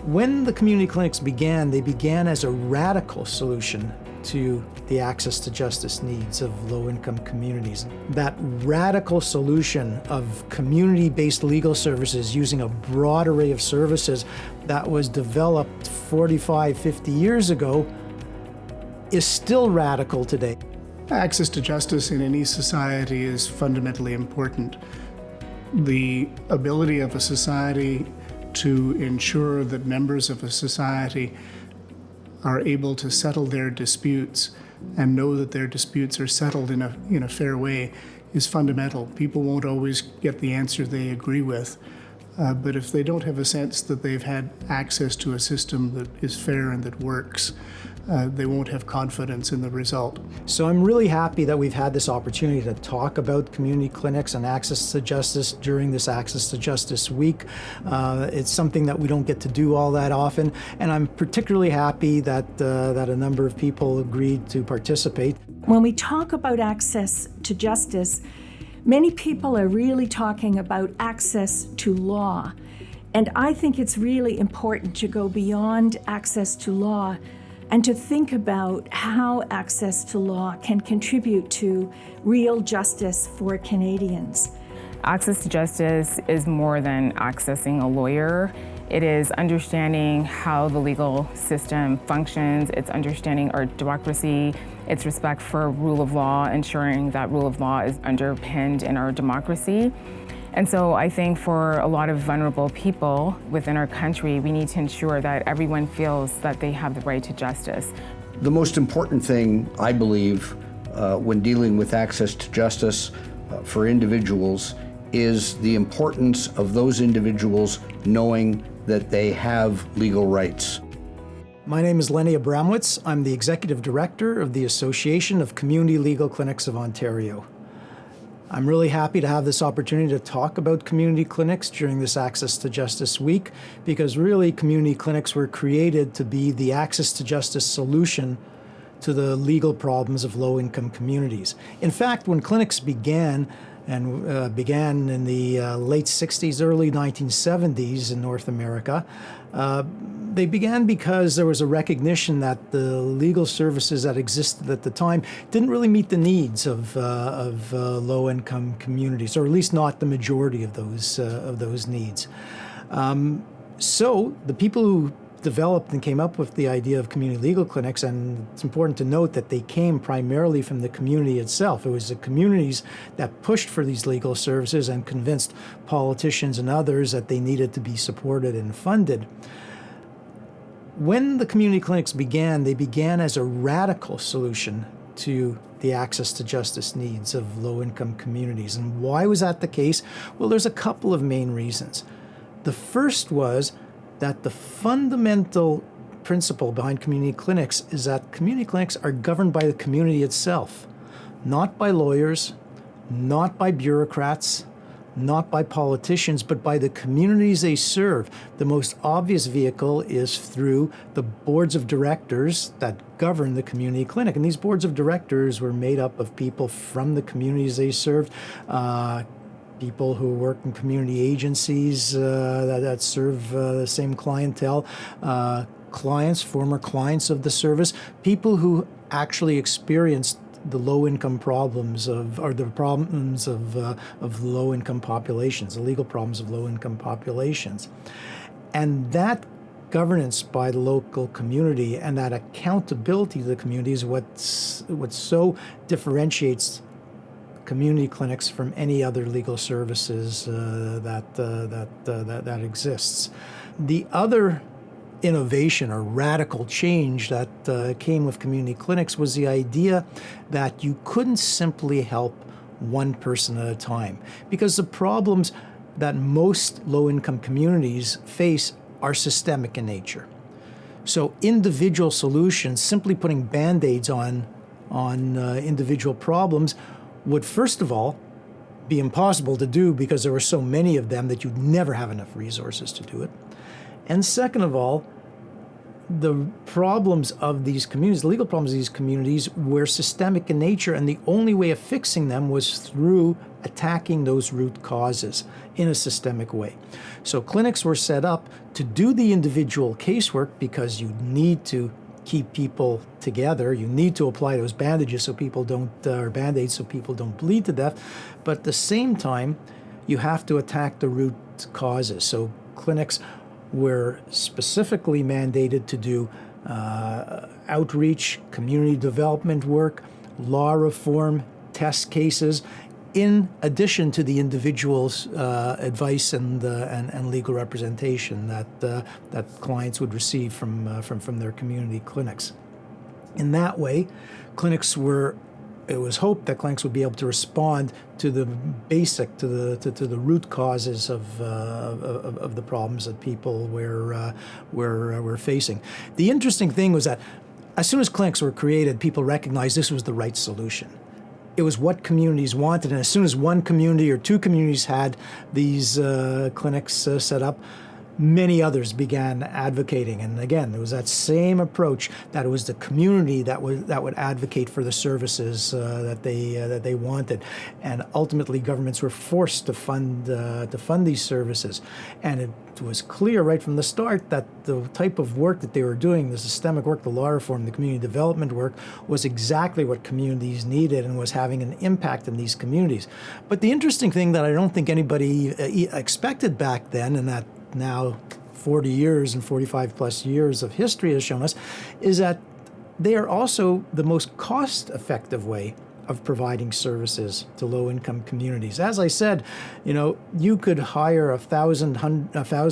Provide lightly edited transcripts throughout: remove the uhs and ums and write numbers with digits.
When the community clinics began, they began as a radical solution to the access to justice needs of low-income communities. That radical solution of community-based legal services using a broad array of services that was developed 45, 50 years ago is still radical today. Access to justice in any society is fundamentally important. The ability of a society to ensure that members of a society are able to settle their disputes and know that their disputes are settled in a fair way is fundamental. People won't always get the answer they agree with, but if they don't have a sense that they've had access to a system that is fair and that works, they won't have confidence in the result. So I'm really happy that we've had this opportunity to talk about community clinics and access to justice during this Access to Justice Week. It's something that we don't get to do all that often, and I'm particularly happy that a number of people agreed to participate. When we talk about access to justice, many people are really talking about access to law. And I think it's really important to go beyond access to law and to think about how access to law can contribute to real justice for Canadians. Access to justice is more than accessing a lawyer. It is understanding how the legal system functions. It's understanding our democracy. It's respect for rule of law, ensuring that rule of law is underpinned in our democracy. And so I think for a lot of vulnerable people within our country, we need to ensure that everyone feels that they have the right to justice. The most important thing, I believe, when dealing with access to justice for individuals is the importance of those individuals knowing that they have legal rights. My name is Lenny Abramowicz. I'm the Executive Director of the Association of Community Legal Clinics of Ontario. I'm really happy to have this opportunity to talk about community clinics during this Access to Justice Week, because really community clinics were created to be the access to justice solution to the legal problems of low-income communities. In fact, when clinics began in the late 60s, early 1970s in North America, they began because there was a recognition that the legal services that existed at the time didn't really meet the needs of low-income communities, or at least not the majority of those needs. So the people who developed and came up with the idea of community legal clinics, and it's important to note that they came primarily from the community itself. It was the communities that pushed for these legal services and convinced politicians and others that they needed to be supported and funded. When the community clinics began, they began as a radical solution to the access to justice needs of low-income communities. And why was that the case? Well, there's a couple of main reasons. The first was that the fundamental principle behind community clinics is that community clinics are governed by the community itself, not by lawyers, not by bureaucrats, not by politicians, but by the communities they serve. The most obvious vehicle is through the boards of directors that govern the community clinic. And these boards of directors were made up of people from the communities they served, people who work in community agencies that serve the same clientele, clients, former clients of the service, people who actually experienced the low-income problems of low-income populations, the legal problems of low-income populations. And that governance by the local community and that accountability to the community is what so differentiates community clinics from any other legal services that exists. The other innovation or radical change that came with community clinics was the idea that you couldn't simply help one person at a time, because the problems that most low-income communities face are systemic in nature. So individual solutions, simply putting Band-Aids on individual problems, would first of all be impossible to do because there were so many of them that you'd never have enough resources to do it. And second of all, the problems of these communities, the legal problems of these communities, were systemic in nature, and the only way of fixing them was through attacking those root causes in a systemic way. So clinics were set up to do the individual casework because you need to keep people together. You need to apply those bandages so people don't, or band-aids so people don't bleed to death. But at the same time, you have to attack the root causes. So clinics were specifically mandated to do outreach, community development work, law reform, test cases, in addition to the individual's advice and legal representation that clients would receive from their community clinics. In that way, it was hoped that clinics would be able to respond to the root causes of the problems that people were facing. The interesting thing was that as soon as clinics were created, people recognized this was the right solution. It was what communities wanted, and as soon as one community or two communities had these clinics set up, many others began advocating. And again, there was that same approach, that it was the community that would advocate for the services that they wanted, and ultimately governments were forced to fund these services. And it was clear right from the start that the type of work that they were doing, the systemic work, the law reform, the community development work, was exactly what communities needed and was having an impact in these communities. But the interesting thing that I don't think anybody expected back then, and that now 40 years and 45 plus years of history has shown us, is that they are also the most cost-effective way of providing services to low-income communities. As I said, you could hire 1,000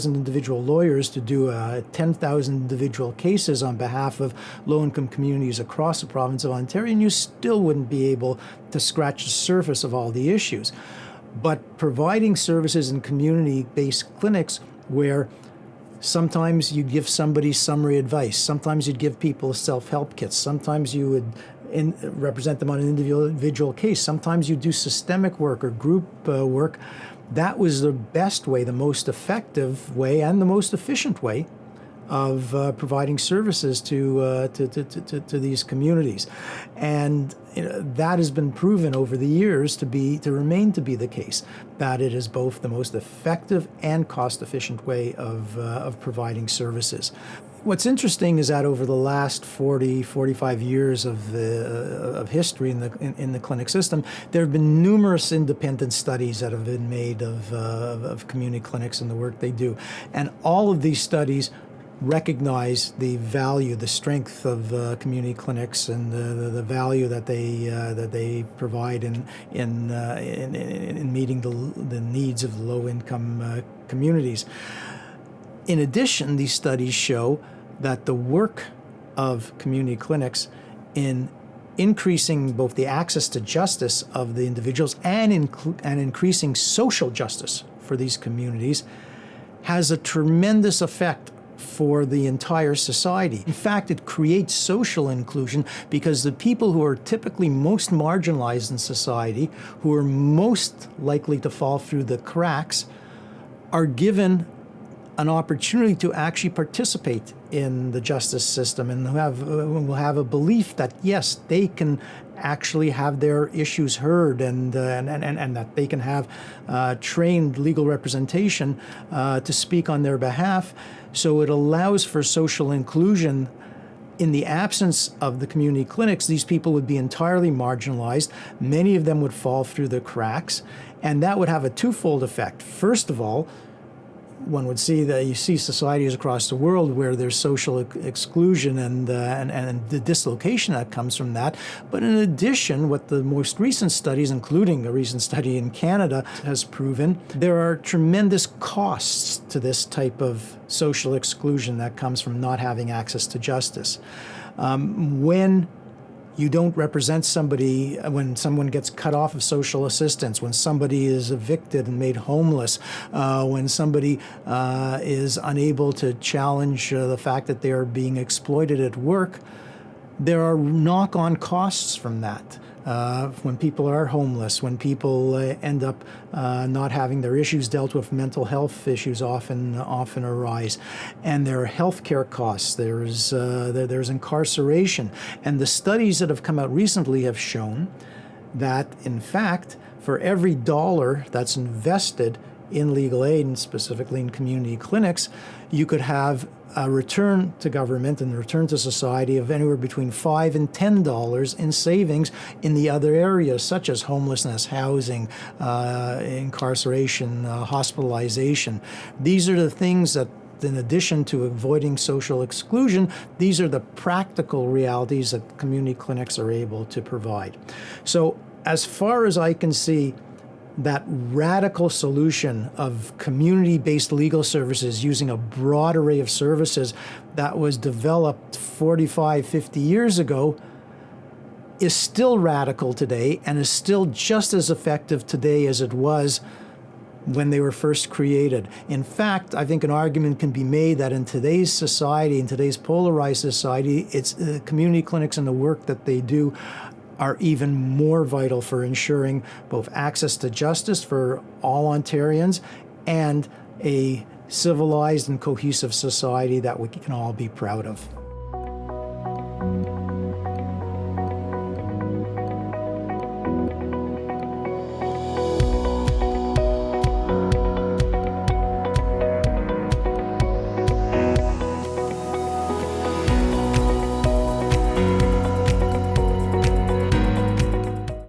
individual lawyers to do 10,000 individual cases on behalf of low-income communities across the province of Ontario, and you still wouldn't be able to scratch the surface of all the issues. But providing services in community-based clinics where sometimes you'd give somebody summary advice, sometimes you'd give people self-help kits, sometimes you would represent them on an individual case, sometimes you do systemic work or group work. That was the best way, the most effective way, and the most efficient way of providing services to these communities. And that has been proven over the years to remain to be the case, that it is both the most effective and cost-efficient way of providing services. What's interesting is that over the last 45 years of history in the clinic system, there have been numerous independent studies that have been made of community clinics and the work they do. And all of these studies recognize the value, the strength of community clinics, and the value that they provide in meeting the needs of low-income communities. In addition, these studies show that the work of community clinics in increasing both the access to justice of the individuals and increasing social justice for these communities has a tremendous effect for the entire society. In fact, it creates social inclusion because the people who are typically most marginalized in society, who are most likely to fall through the cracks, are given an opportunity to actually participate in the justice system and will have a belief that, yes, they can actually have their issues heard and that they can have trained legal representation to speak on their behalf. So it allows for social inclusion. In the absence of the community clinics, these people would be entirely marginalized. Many of them would fall through the cracks, and that would have a twofold effect. First of all, one would see that you see societies across the world where there's social exclusion and the dislocation that comes from that. But in addition, what the most recent studies, including a recent study in Canada, has proven, there are tremendous costs to this type of social exclusion that comes from not having access to justice. When you don't represent somebody, when someone gets cut off of social assistance, when somebody is evicted and made homeless, when somebody is unable to challenge the fact that they are being exploited at work, there are knock-on costs from that. when people are homeless, when people end up not having their issues dealt with, mental health issues often arise, and there are healthcare costs. There's incarceration, and the studies that have come out recently have shown that, in fact, for every dollar that's invested in legal aid, and specifically in community clinics, you could have a return to government and return to society of anywhere between $5 and $10 in savings in the other areas, such as homelessness, housing, incarceration, hospitalization. These are the things that, in addition to avoiding social exclusion, these are the practical realities that community clinics are able to provide. So, as far as I can see, that radical solution of community-based legal services using a broad array of services that was developed 45, 50 years ago is still radical today and is still just as effective today as it was when they were first created. In fact, I think an argument can be made that in today's society, in today's polarized society, it's community clinics and the work that they do are even more vital for ensuring both access to justice for all Ontarians and a civilized and cohesive society that we can all be proud of.